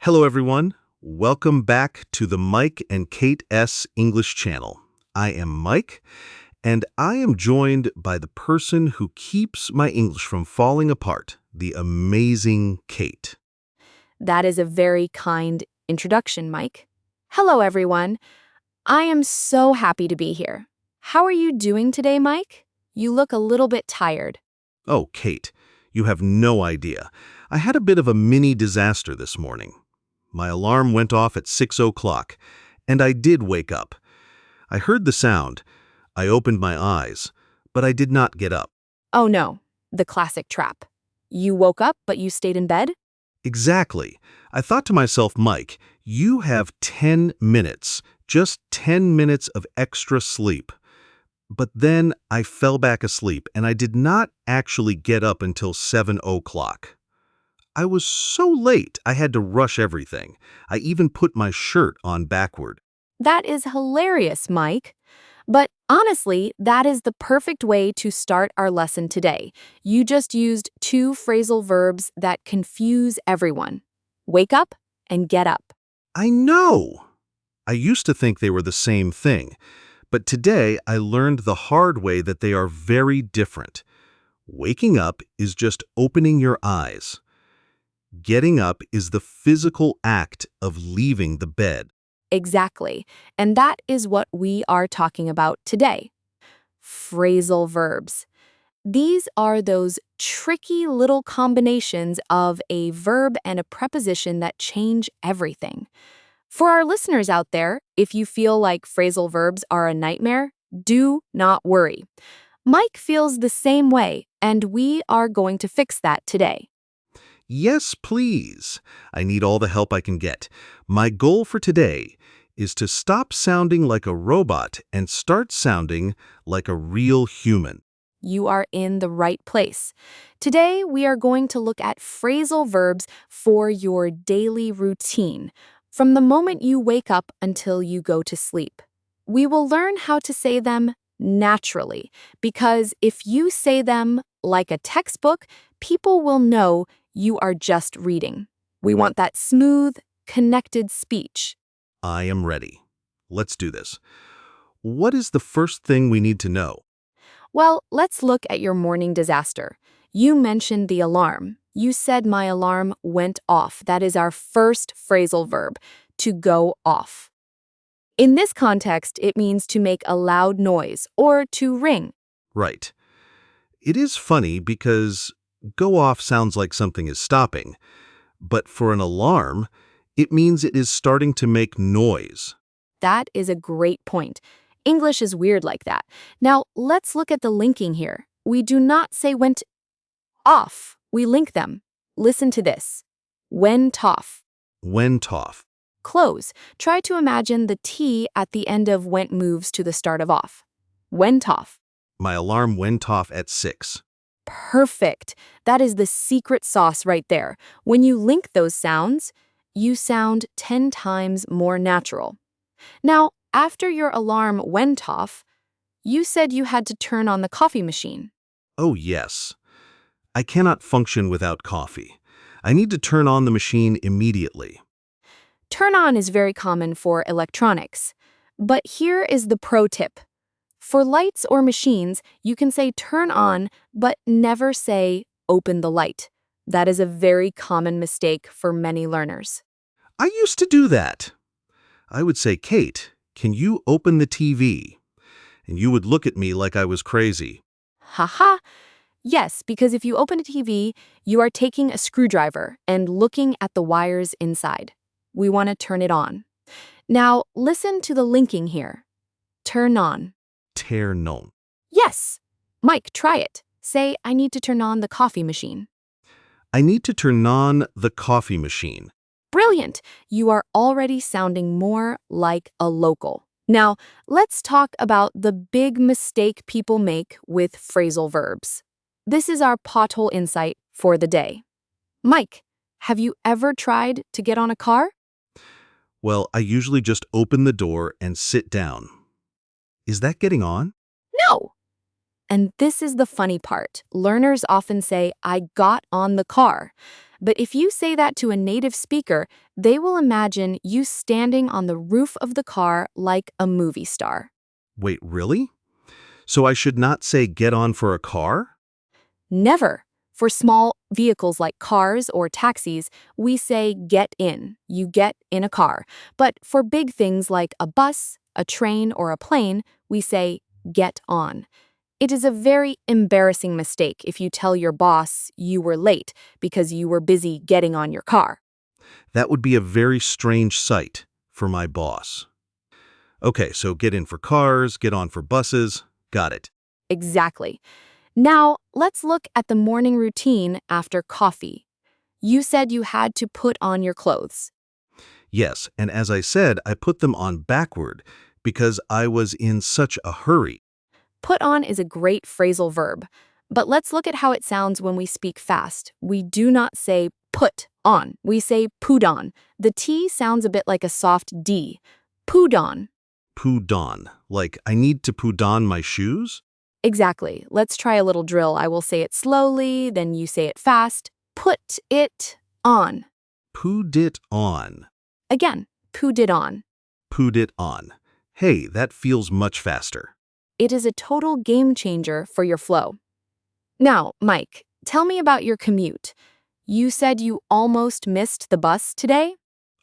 Hello, everyone. Welcome back to the Mike and Kate S. English channel. I am Mike, and I am joined by the person who keeps my English from falling apart, the amazing Kate. That is a very kind introduction, Mike. Hello, everyone. I am so happy to be here. How are you doing today, Mike? You look a little bit tired. Oh, Kate, you have no idea. I had a bit of a mini disaster this morning. My alarm went off at 6 o'clock, and I did wake up. I heard the sound. I opened my eyes, but I did not get up. Oh no, the classic trap. You woke up, but you stayed in bed? Exactly. I thought to myself, Mike, you have 10 minutes, just 10 minutes of extra sleep. But then I fell back asleep, and I did not actually get up until 7 o'clock. I was so late, I had to rush everything. I even put my shirt on backward. That is hilarious, Mike. But honestly, that is the perfect way to start our lesson today. You just used two phrasal verbs that confuse everyone. Wake up and get up. I know! I used to think they were the same thing, but today I learned the hard way that they are very different. Waking up is just opening your eyes. Getting up is the physical act of leaving the bed. Exactly. And that is what we are talking about today. Phrasal verbs. These are those tricky little combinations of a verb and a preposition that change everything. For our listeners out there, if you feel like phrasal verbs are a nightmare, do not worry. Mike feels the same way, and we are going to fix that today. Yes, please. I need all the help I can get. My goal for today is to stop sounding like a robot and start sounding like a real human. You are in the right place. Today, we are going to look at phrasal verbs for your daily routine, from the moment you wake up until you go to sleep. We will learn how to say them naturally, because if you say them like a textbook, people will know you are just reading. We want that smooth, connected speech. I am ready. Let's do this. What is the first thing we need to know? Well, let's look at your morning disaster. You mentioned the alarm. You said my alarm went off. That is our first phrasal verb, to go off. In this context, it means to make a loud noise or to ring. Right. It is funny because go off sounds like something is stopping, but for an alarm, it means it is starting to make noise. That is a great point. English is weird like that. Now, let's look at the linking here. We do not say went off. We link them. Listen to this. Went off. Went off. Close. Try to imagine the T at the end of went moves to the start of off. Went off. My alarm went off at 6. Perfect. That is the secret sauce right there. When you link those sounds, you sound 10 times more natural. Now, after your alarm went off, you said you had to turn on the coffee machine. Oh, yes. I cannot function without coffee. I need to turn on the machine immediately. Turn on is very common for electronics. But here is the pro tip. For lights or machines, you can say turn on, but never say open the light. That is a very common mistake for many learners. I used to do that. I would say, Kate, can you open the TV? And you would look at me like I was crazy. Haha. Yes, because if you open a TV, you are taking a screwdriver and looking at the wires inside. We want to turn it on. Now, listen to the linking here. Turn on. Turn on. Yes. Mike, try it. Say, I need to turn on the coffee machine. I need to turn on the coffee machine. Brilliant! You are already sounding more like a local. Now, let's talk about the big mistake people make with phrasal verbs. This is our pothole insight for the day. Mike, have you ever tried to get on a car? Well, I usually just open the door and sit down. Is that getting on? No! And this is the funny part. Learners often say, I got on the car. But if you say that to a native speaker, they will imagine you standing on the roof of the car like a movie star. Wait, really? So I should not say get on for a car? Never. For small vehicles like cars or taxis, we say get in. You get in a car. But for big things like a bus, a train, or a plane, we say get on. It is a very embarrassing mistake if you tell your boss you were late because you were busy getting on your car. That would be a very strange sight for my boss. Okay, so get in for cars, get on for buses. Got it. Exactly. Now, let's look at the morning routine after coffee. You said you had to put on your clothes. Yes, and as I said, I put them on backward because I was in such a hurry. Put on is a great phrasal verb, but let's look at how it sounds when we speak fast. We do not say put on, we say put on. The T sounds a bit like a soft D. Put on. Put on. Like, I need to put on my shoes? Exactly. Let's try a little drill. I will say it slowly, then you say it fast. Put it on. Put it on. Again, put it on. Put it on. Hey, that feels much faster. It is a total game changer for your flow. Now, Mike, tell me about your commute. You said you almost missed the bus today?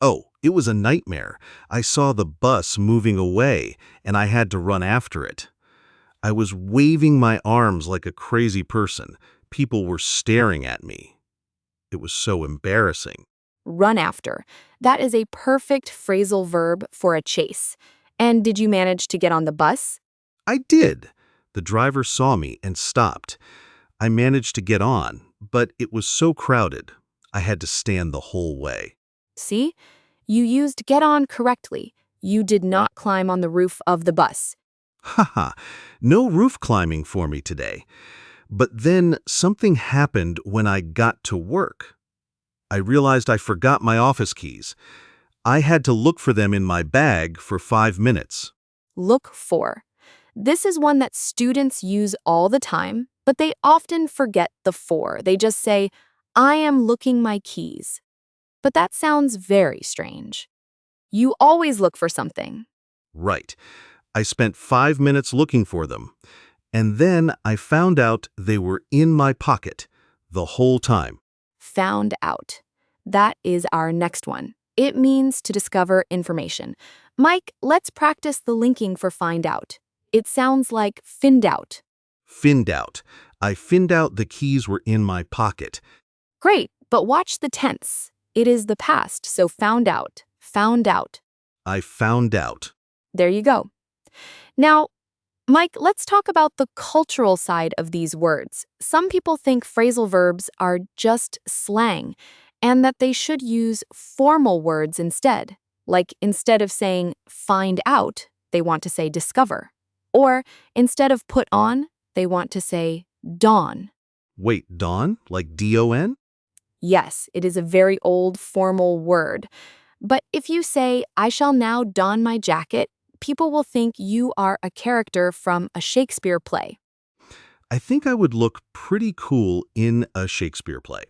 Oh, it was a nightmare. I saw the bus moving away, and I had to run after it. I was waving my arms like a crazy person. People were staring at me. It was so embarrassing. Run after. That is a perfect phrasal verb for a chase. And did you manage to get on the bus? I did. The driver saw me and stopped. I managed to get on, but it was so crowded. I had to stand the whole way. See? You used get on correctly. You did not climb on the roof of the bus. Haha, no roof climbing for me today. But then something happened when I got to work. I realized I forgot my office keys. I had to look for them in my bag for 5 minutes. Look for. This is one that students use all the time, but they often forget the for. They just say, I am looking my keys. But that sounds very strange. You always look for something. Right. I spent 5 minutes looking for them. And then I found out they were in my pocket the whole time. Found out. That is our next one. It means to discover information. Mike, let's practice the linking for find out. It sounds like find out. Find out. I find out the keys were in my pocket. Great, but watch the tense. It is the past, so found out. Found out. I found out. There you go. Now, Mike, let's talk about the cultural side of these words. Some people think phrasal verbs are just slang and that they should use formal words instead. Like instead of saying find out, they want to say discover. Or instead of put on, they want to say dawn. Wait, dawn? Like D-O-N? Yes, it is a very old formal word. But if you say, I shall now don my jacket, people will think you are a character from a Shakespeare play. I think I would look pretty cool in a Shakespeare play.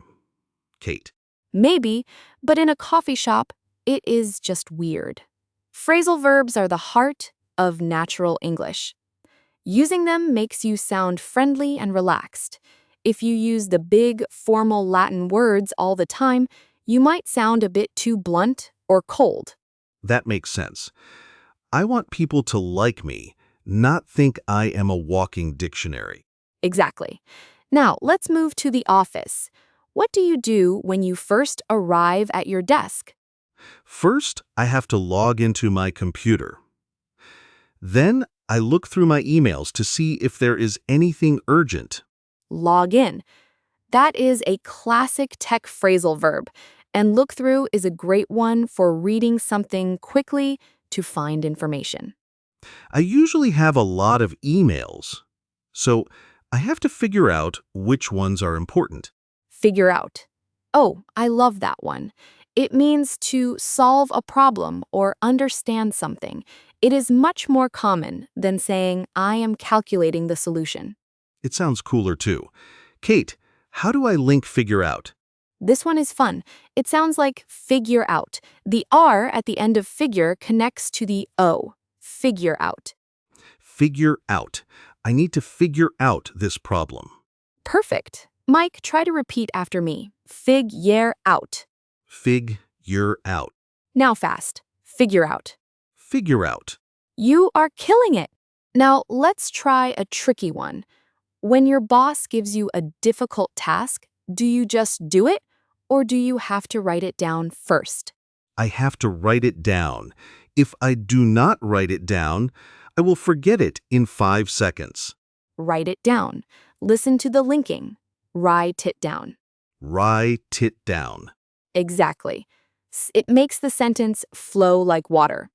Kate. Maybe, but in a coffee shop, it is just weird. Phrasal verbs are the heart of natural English. Using them makes you sound friendly and relaxed. If you use the big, formal Latin words all the time, you might sound a bit too blunt or cold. That makes sense. I want people to like me, not think I am a walking dictionary. Exactly. Now, let's move to the office. What do you do when you first arrive at your desk? First, I have to log into my computer. Then, I look through my emails to see if there is anything urgent. Log in. That is a classic tech phrasal verb, and look through is a great one for reading something quickly to find information. I usually have a lot of emails, so I have to figure out which ones are important. Figure out. Oh, I love that one. It means to solve a problem or understand something. It is much more common than saying, I am calculating the solution. It sounds cooler too. Kate, how do I link figure out? This one is fun. It sounds like figure out. The R at the end of figure connects to the O. Figure out. Figure out. I need to figure out this problem. Perfect. Mike, try to repeat after me. Figure out. Figure out. Now fast. Figure out. Figure out. You are killing it. Now let's try a tricky one. When your boss gives you a difficult task, do you just do it or do you have to write it down first? I have to write it down. If I do not write it down, I will forget it in 5 seconds. Write it down. Listen to the linking. Write it down. Write it down. Exactly. It makes the sentence flow like water.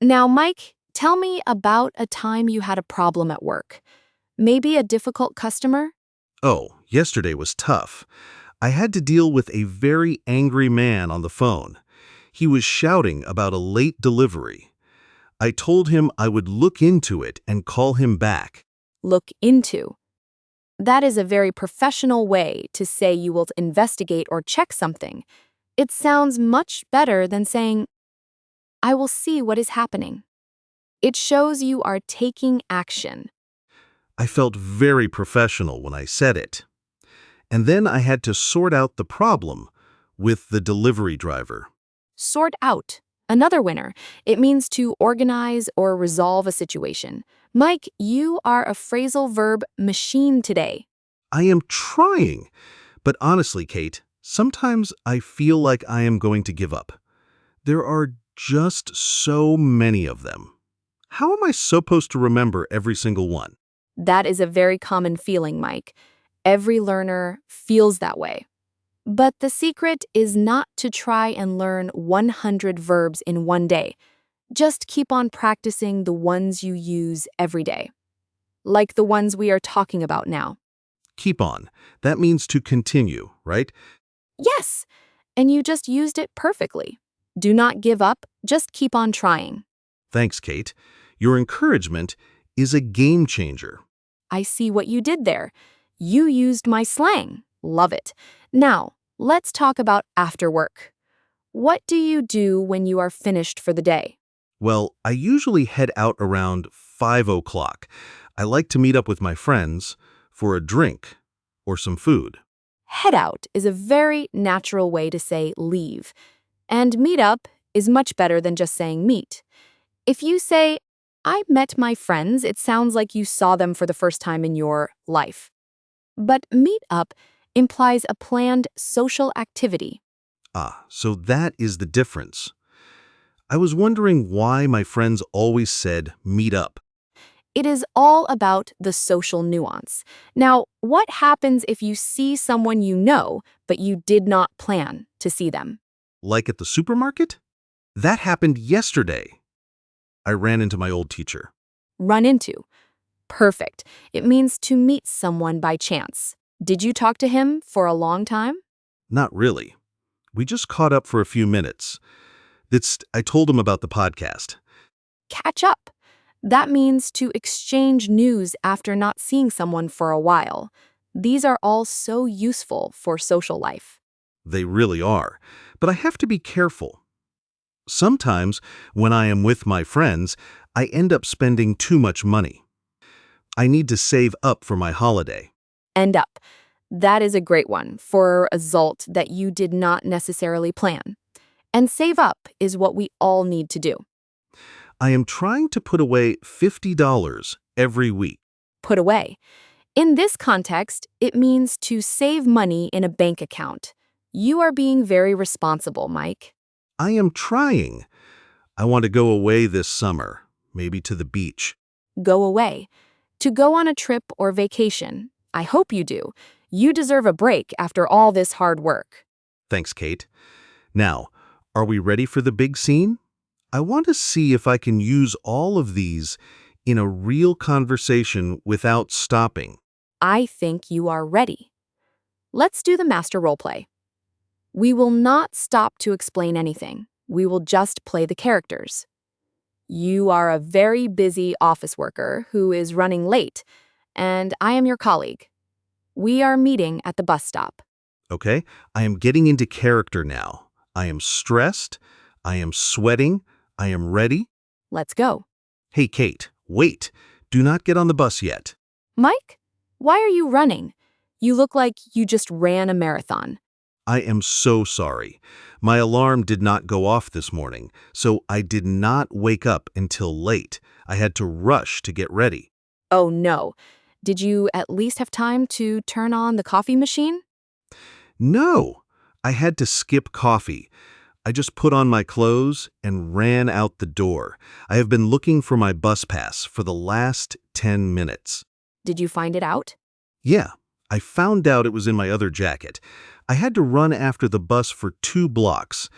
Now, Mike, tell me about a time you had a problem at work. Maybe a difficult customer? Oh, yesterday was tough. I had to deal with a very angry man on the phone. He was shouting about a late delivery. I told him I would look into it and call him back. Look into. That is a very professional way to say you will investigate or check something. It sounds much better than saying, I will see what is happening. It shows you are taking action. I felt very professional when I said it. And then I had to sort out the problem with the delivery driver. Sort out. Another winner. It means to organize or resolve a situation. Mike, you are a phrasal verb machine today. I am trying, but honestly, Kate, sometimes I feel like I am going to give up. There are just so many of them. How am I supposed to remember every single one? That is a very common feeling, Mike. Every learner feels that way. But the secret is not to try and learn 100 verbs in one day. Just keep on practicing the ones you use every day, like the ones we are talking about now. Keep on. That means to continue, right? Yes, and you just used it perfectly. Do not give up, just keep on trying. Thanks, Kate. Your encouragement is a game changer. I see what you did there. You used my slang. Love it. Now, let's talk about after work. What do you do when you are finished for the day? Well, I usually head out around 5 o'clock. I like to meet up with my friends for a drink or some food. Head out is a very natural way to say leave, and meet up is much better than just saying meet. If you say, I met my friends, it sounds like you saw them for the first time in your life. But meet up implies a planned social activity. Ah, so that is the difference. I was wondering why my friends always said meet up. It is all about the social nuance. Now, what happens if you see someone you know, but you did not plan to see them? Like at the supermarket? That happened yesterday. I ran into my old teacher. Run into. Perfect. It means to meet someone by chance. Did you talk to him for a long time? Not really. We just caught up for a few minutes. I told him about the podcast. Catch up. That means to exchange news after not seeing someone for a while. These are all so useful for social life. They really are. But I have to be careful. Sometimes, when I am with my friends, I end up spending too much money. I need to save up for my holiday. End up. That is a great one for a result that you did not necessarily plan. And save up is what we all need to do. I am trying to put away $50 every week. Put away. In this context, it means to save money in a bank account. You are being very responsible, Mike. I am trying. I want to go away this summer, maybe to the beach. Go away. To go on a trip or vacation. I hope you do. You deserve a break after all this hard work. Thanks, Kate. Now, are we ready for the big scene? I want to see if I can use all of these in a real conversation without stopping. I think you are ready. Let's do the master role play. We will not stop to explain anything. We will just play the characters. You are a very busy office worker who is running late, and I am your colleague. We are meeting at the bus stop. Okay? I am getting into character now. I am stressed. I am sweating. I am ready. Let's go. Hey, Kate, wait. Do not get on the bus yet. Mike, why are you running? You look like you just ran a marathon. I am so sorry. My alarm did not go off this morning, so I did not wake up until late. I had to rush to get ready. Oh no. Did you at least have time to turn on the coffee machine? No, I had to skip coffee. I just put on my clothes and ran out the door. I have been looking for my bus pass for the last 10 minutes. Did you find it out? Yeah, I found out it was in my other jacket. I had to run after the bus for 2 blocks.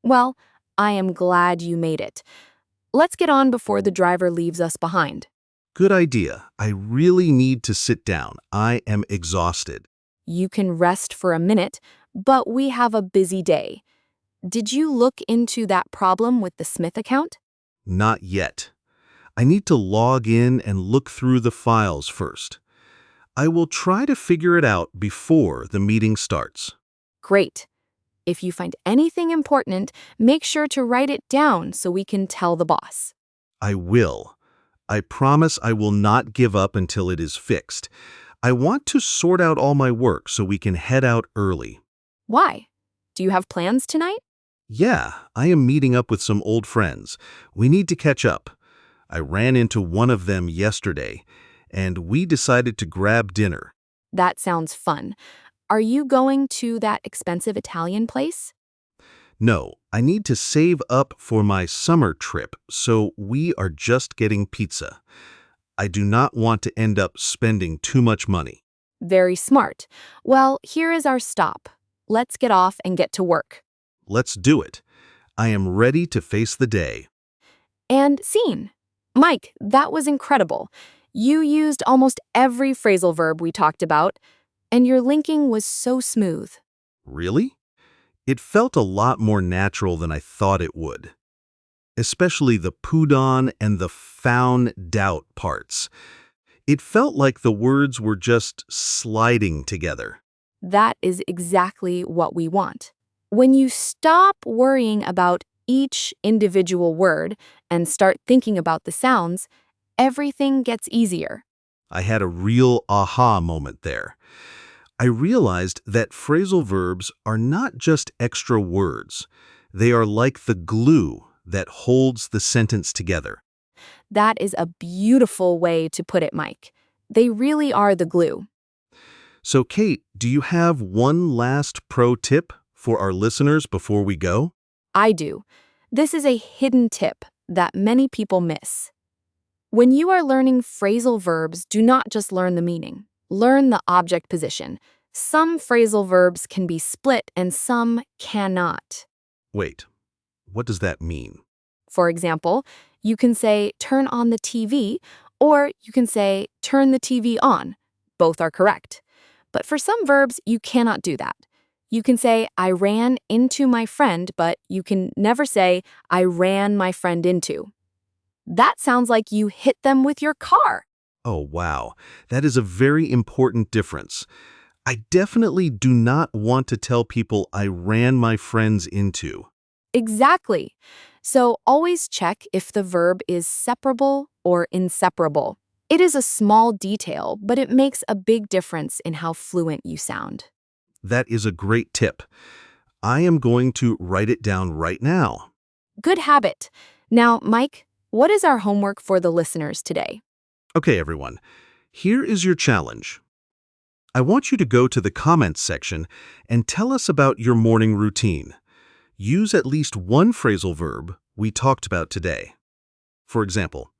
Well, I am glad you made it. Let's get on before the driver leaves us behind. Good idea. I really need to sit down. I am exhausted. You can rest for a minute, but we have a busy day. Did you look into that problem with the Smith account? Not yet. I need to log in and look through the files first. I will try to figure it out before the meeting starts. Great. If you find anything important, make sure to write it down so we can tell the boss. I will. I promise I will not give up until it is fixed. I want to sort out all my work so we can head out early. Why? Do you have plans tonight? Yeah, I am meeting up with some old friends. We need to catch up. I ran into one of them yesterday, and we decided to grab dinner. That sounds fun. Are you going to that expensive Italian place? No, I need to save up for my summer trip, so we are just getting pizza. I do not want to end up spending too much money. Very smart. Well, here is our stop. Let's get off and get to work. Let's do it. I am ready to face the day. And scene. Mike, that was incredible. You used almost every phrasal verb we talked about, and your linking was so smooth. Really? It felt a lot more natural than I thought it would. Especially the pudon and the found doubt parts. It felt like the words were just sliding together. That is exactly what we want. When you stop worrying about each individual word and start thinking about the sounds, everything gets easier. I had a real aha moment there. I realized that phrasal verbs are not just extra words. They are like the glue that holds the sentence together. That is a beautiful way to put it, Mike. They really are the glue. So, Kate, do you have one last pro tip for our listeners before we go? I do. This is a hidden tip that many people miss. When you are learning phrasal verbs, do not just learn the meaning. Learn the object position. Some phrasal verbs can be split and some cannot. Wait, what does that mean? For example, you can say turn on the TV or you can say turn the TV on. Both are correct. But for some verbs, you cannot do that. You can say I ran into my friend, but you can never say I ran my friend into. That sounds like you hit them with your car. Oh, wow. That is a very important difference. I definitely do not want to tell people I ran my friends into. Exactly. So always check if the verb is separable or inseparable. It is a small detail, but it makes a big difference in how fluent you sound. That is a great tip. I am going to write it down right now. Good habit. Now, Mike, what is our homework for the listeners today? Okay, everyone. Here is your challenge. I want you to go to the comments section and tell us about your morning routine. Use at least one phrasal verb we talked about today. For example,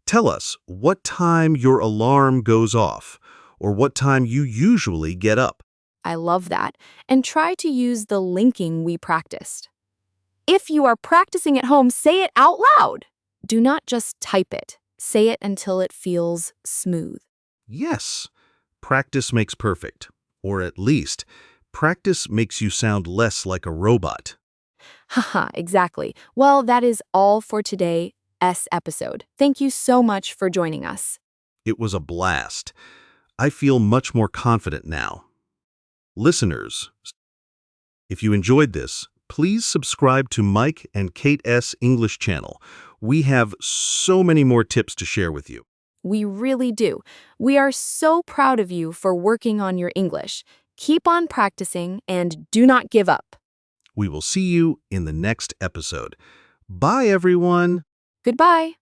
tell us what time your alarm goes off or what time you usually get up. I love that. And try to use the linking we practiced. If you are practicing at home, say it out loud. Do not just type it. Say it until it feels smooth. Yes, practice makes perfect. Or at least, practice makes you sound less like a robot. Haha, exactly. Well, that is all for today's episode. Thank you so much for joining us. It was a blast. I feel much more confident now. Listeners, if you enjoyed this, please subscribe to Mike and Kate S. English channel. We have so many more tips to share with you. We really do. We are so proud of you for working on your English. Keep on practicing and do not give up. We will see you in the next episode. Bye, everyone. Goodbye.